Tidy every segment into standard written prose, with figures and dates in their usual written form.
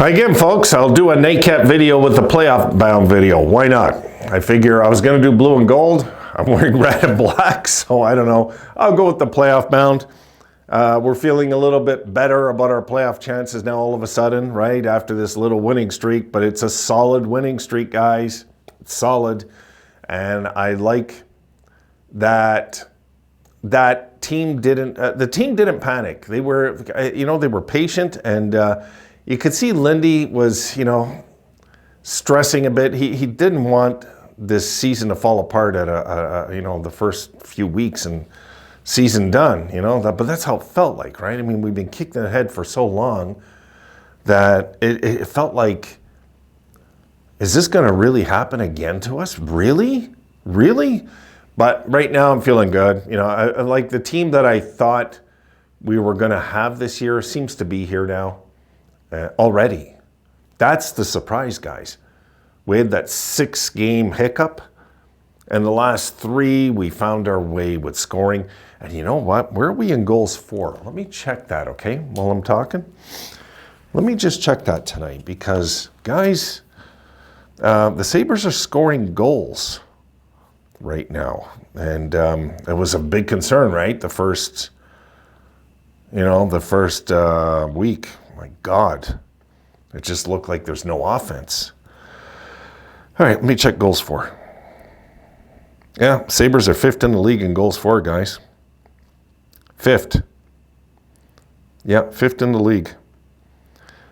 Hi again, folks. I'll do a nightcap video with the playoff bound video. Why not? I figure I was going to do blue and gold. I'm wearing red and black, so I don't know. I'll go with the playoff bound. We're feeling a little bit better about our playoff chances now all of a sudden, right? After this little winning streak, but it's a solid winning streak, guys. It's solid. And I like that the team didn't panic. They were, they were patient, and you could see Lindy was, stressing a bit. He didn't want this season to fall apart at the first few weeks and season done, but that's how it felt like, right? I mean, we've been kicked in the head for so long that it felt like, is this going to really happen again to us? Really? But right now I'm feeling good. I like the team that I thought we were going to have this year seems to be here now already. That's the surprise, guys. We had that 6-game hiccup, and the last 3 we found our way with scoring. And you know what? Where are we in goals for? Let me check that, okay, while I'm talking. Let me just check that tonight because, guys, the Sabres are scoring goals right now. And it was a big concern, right? The first week. My God, it just looked like there's no offense. All right, let me check goals for. Yeah, Sabres are 5th in the league in goals for, guys. 5th. Yeah, 5th in the league.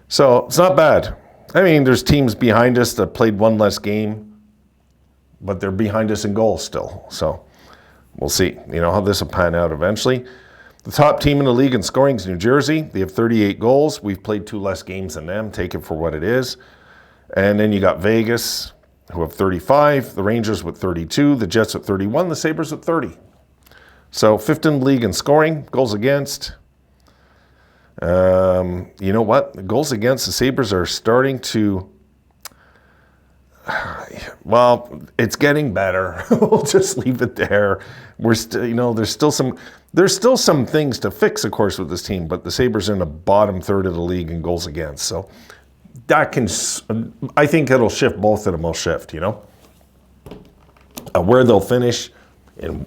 So it's not bad. I mean, there's teams behind us that played one less game, but they're behind us in goals still. So we'll see, how this will pan out eventually. The top team in the league in scoring is New Jersey. They have 38 goals. We've played 2 less games than them. Take it for what it is. And then you got Vegas, who have 35. The Rangers with 32. The Jets with 31. The Sabres with 30. So 5th in the league in scoring. Goals against. You know what? The goals against the Sabres are starting to... Well, it's getting better. We'll just leave it there. We're still, there's still some things to fix, of course, with this team. But the Sabres are in the bottom third of the league in goals against. So that I think it'll shift. Both of them will shift. Where they'll finish in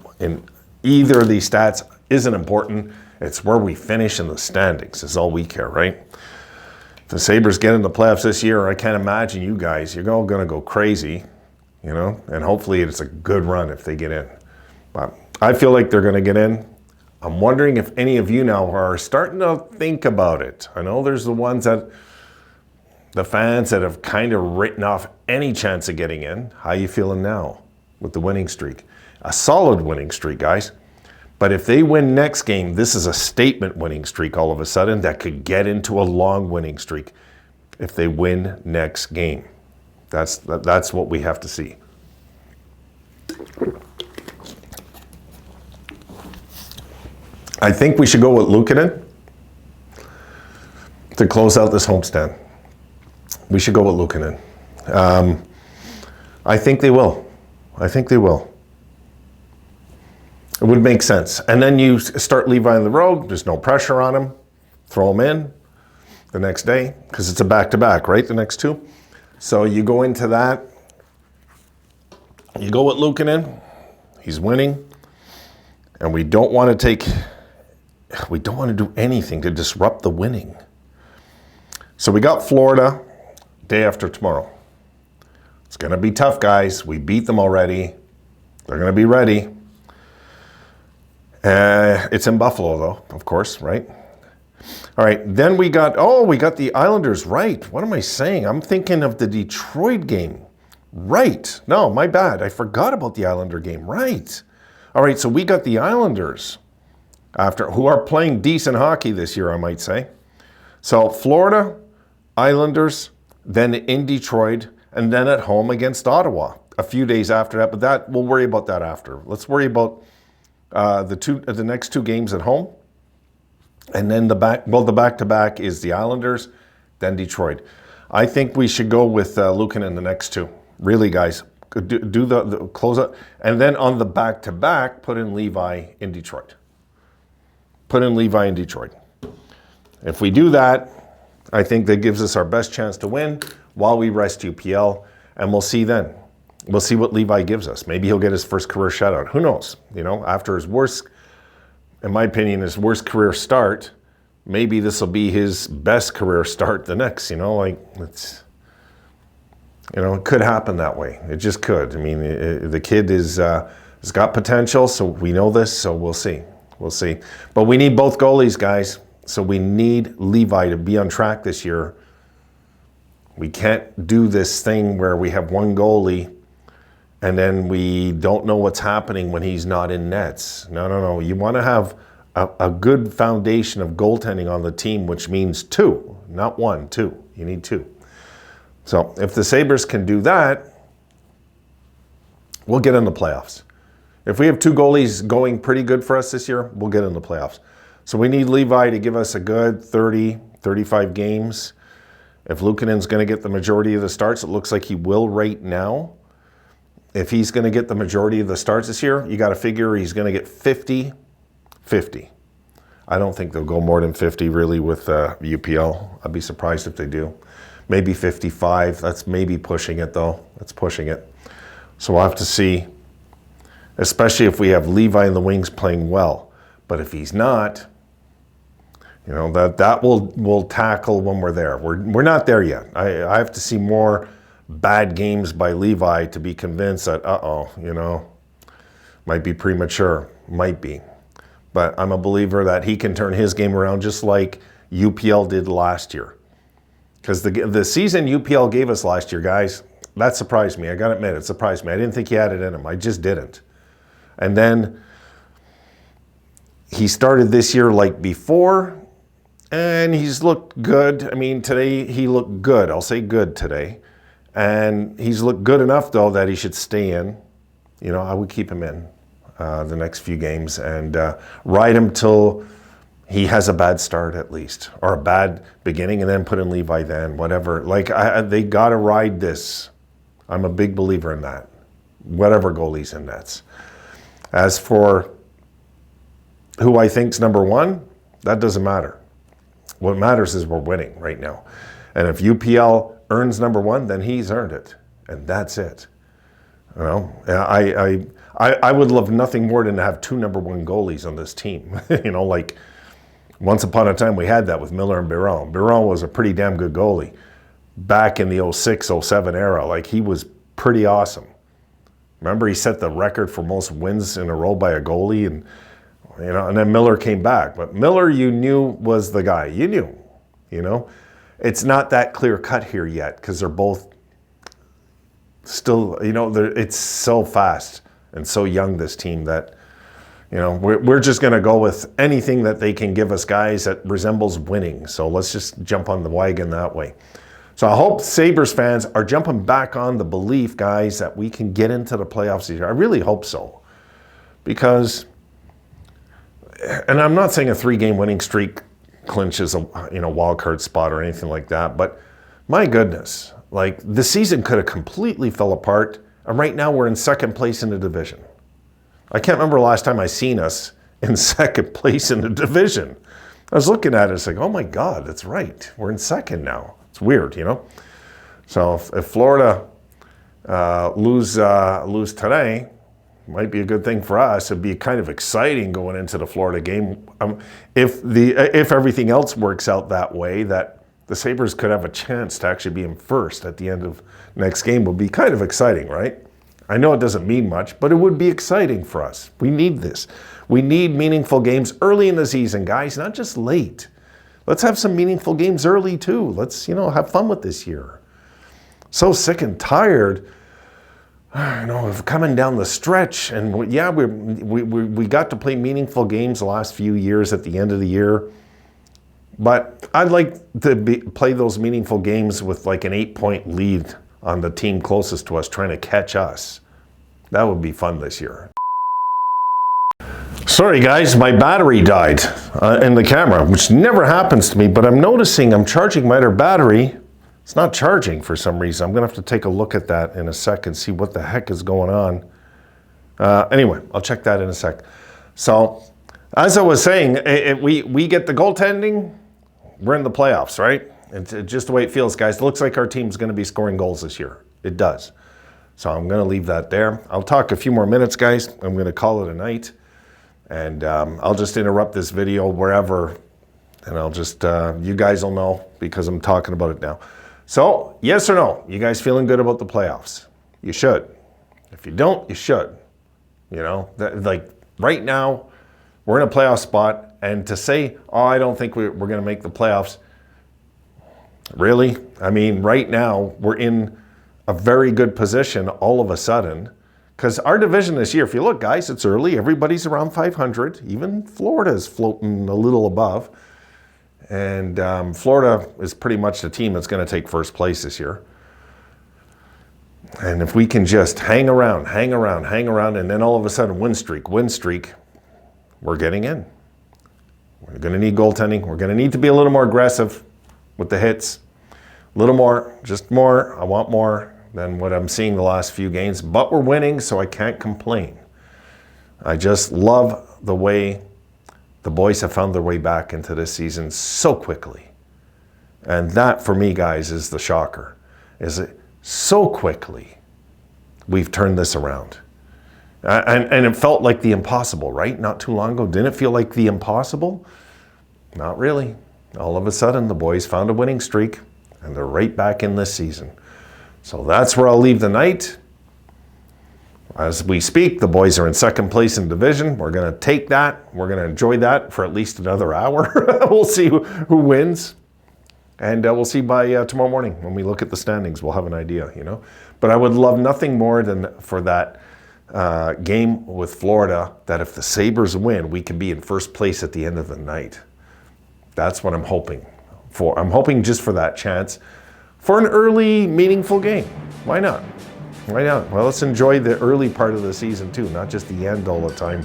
either of these stats isn't important. It's where we finish in the standings is all we care, right? The Sabres get in the playoffs this year, I can't imagine you guys. You're all going to go crazy, and hopefully it's a good run if they get in. But I feel like they're going to get in. I'm wondering if any of you now are starting to think about it. I know there's the fans that have kind of written off any chance of getting in. How you feeling now with the winning streak? A solid winning streak, guys. But if they win next game, this is a statement winning streak all of a sudden that could get into a long winning streak if they win next game. That's what we have to see. I think we should go with Luukkonen to close out this homestand. We should go with Luukkonen. I think they will. It would make sense. And then you start Levi on the road. There's no pressure on him. Throw him in the next day because it's a back-to-back, right? The next 2. So you go into that. You go with Luukkonen. He's winning. And we don't want to do anything to disrupt the winning. So we got Florida day after tomorrow. It's going to be tough, guys. We beat them already. They're going to be ready. It's in Buffalo, though, of course, right? All right, then we got the Islanders, right. What am I saying? I'm thinking of the Detroit game. Right. No, my bad. I forgot about the Islander game. Right. All right, so we got the Islanders who are playing decent hockey this year, I might say. So Florida, Islanders, then in Detroit, and then at home against Ottawa a few days after that. But we'll worry about that after. Let's worry about the next 2 games at home, and then the back-to-back is the Islanders, then Detroit. I think we should go with Luukkonen in the next 2. Really, guys, do the close up, and then on the back-to-back, put in Levi in Detroit. If we do that, I think that gives us our best chance to win while we rest UPL, and we'll see then. We'll see what Levi gives us. Maybe he'll get his first career shutout. Who knows? You know, after his worst, in my opinion, his worst career start, maybe this will be his best career start the next, you know, like it's, you know, it could happen that way. It just could. I mean, the kid has got potential, so we know this, so we'll see. We'll see. But we need both goalies, guys. So we need Levi to be on track this year. We can't do this thing where we have one goalie and then we don't know what's happening when he's not in nets. No. You want to have a good foundation of goaltending on the team, which means two, not one, two. You need two. So if the Sabres can do that, we'll get in the playoffs. If we have two goalies going pretty good for us this year, we'll get in the playoffs. So we need Levi to give us a good 30, 35 games. If Luukkonen's going to get the majority of the starts, it looks like he will right now. If he's going to get the majority of the starts this year, you got to figure he's going to get 50. I don't think they'll go more than 50 really with UPL. I'd be surprised if they do. Maybe 55. That's maybe pushing it though. That's pushing it. So we'll have to see, especially if we have Levi in the wings playing well. But if he's not, you know, that we'll tackle when we're there. We're not there yet. I have to see more bad games by Levi to be convinced that, you know, might be premature. Might be. But I'm a believer that he can turn his game around just like UPL did last year. Because the season UPL gave us last year, guys, that surprised me. I got to admit, it surprised me. I didn't think he had it in him. I just didn't. And then he started this year like before, and he's looked good. I mean, today he looked good. I'll say good today. And he's looked good enough, though, that he should stay in. You know, I would keep him in the next few games and ride him till he has a bad start at least, or a bad beginning, and then put in Levi then, whatever. Like, they got to ride this. I'm a big believer in that, whatever goalie's in nets. As for who I think's number one, that doesn't matter. What matters is we're winning right now. And if UPL earns number one, then he's earned it. And that's it. You know, I would love nothing more than to have two number one goalies on this team. You know, like once upon a time we had that with Miller and Biron. Biron was a pretty damn good goalie back in the 06, 07 era. Like, he was pretty awesome. Remember, he set the record for most wins in a row by a goalie, and you know, and then Miller came back. But Miller, you knew, was the guy. You knew, you know. It's not that clear cut here yet because they're both still, you know, it's so fast and so young, this team, that, you know, we're just going to go with anything that they can give us, guys, that resembles winning. So let's just jump on the wagon that way. So I hope Sabres fans are jumping back on the belief, guys, that we can get into the playoffs this year. I really hope so. Because, and I'm not saying a 3-game winning streak clinches a, you know, wild card spot or anything like that, but my goodness, like, the season could have completely fell apart, and right now we're in second place in the division. I can't remember the last time I seen us in second place in the division. I was looking at it, it's like, oh my God, that's right. We're in second now. It's weird, you know? So if Florida lose today, might be a good thing for us. It'd be kind of exciting going into the Florida game. If everything else works out that way, that the Sabres could have a chance to actually be in first at the end of next game, would be kind of exciting, right? I know it doesn't mean much, but it would be exciting for us. We need this. We need meaningful games early in the season, guys, not just late. Let's have some meaningful games early too. Let's, you know, have fun with this year. So sick and tired, you know, of coming down the stretch. And yeah, we got to play meaningful games the last few years at the end of the year. But I'd like to play those meaningful games with like an 8-point lead on the team closest to us trying to catch us. That would be fun this year. Sorry guys, my battery died in the camera, which never happens to me, but I'm noticing I'm charging my other battery. It's not charging for some reason. I'm gonna have to take a look at that in a second, see what the heck is going on. Anyway, I'll check that in a sec. So, as I was saying, we get the goaltending, we're in the playoffs, right? It's just the way it feels, guys. It looks like our team's going to be scoring goals this year. It does. So I'm going to leave that there. I'll talk a few more minutes, guys. I'm going to call it a night. And I'll just interrupt this video wherever. And I'll just, you guys will know because I'm talking about it now. So, yes or no? You guys feeling good about the playoffs? You should. If you don't, you should. You know, like right now, we're in a playoff spot. And to say, oh, I don't think we're going to make the playoffs. Really? I mean, right now, we're in a very good position all of a sudden. Because our division this year, if you look, guys, it's early. Everybody's around 500. Even Florida's floating a little above. And Florida is pretty much the team that's going to take first place this year. And if we can just hang around, and then all of a sudden win streak, we're getting in. We're going to need goaltending. We're going to need to be a little more aggressive with the hits. A little more, just more. I want more than what I'm seeing the last few games. But we're winning, so I can't complain. I just love the way the boys have found their way back into this season so quickly. And that, for me, guys, is the shocker. Is it so quickly we've turned this around. And it felt like the impossible, right? Not too long ago. Didn't it feel like the impossible? Not really. All of a sudden, the boys found a winning streak, and they're right back in this season. So that's where I'll leave the night. As we speak, the boys are in second place in division. We're going to take that. We're going to enjoy that for at least another hour. We'll see who wins. And we'll see by tomorrow morning when we look at the standings. We'll have an idea, you know. But I would love nothing more than for that game with Florida, that if the Sabres win, we can be in first place at the end of the night. That's what I'm hoping for. I'm hoping just for that chance for an early, meaningful game. Why not? Why not? Well, let's enjoy the early part of the season too, not just the end all the time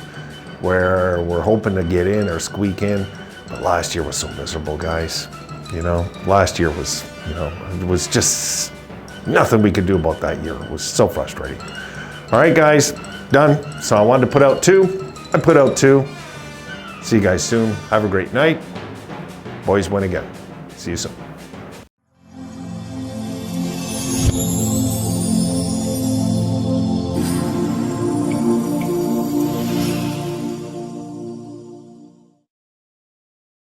where we're hoping to get in or squeak in. But last year was so miserable, guys. You know, last year was, you know, it was just nothing we could do about that year. It was so frustrating. All right, guys, done. So I wanted to put out 2. I put out 2. See you guys soon. Have a great night. Boys win again. See you soon.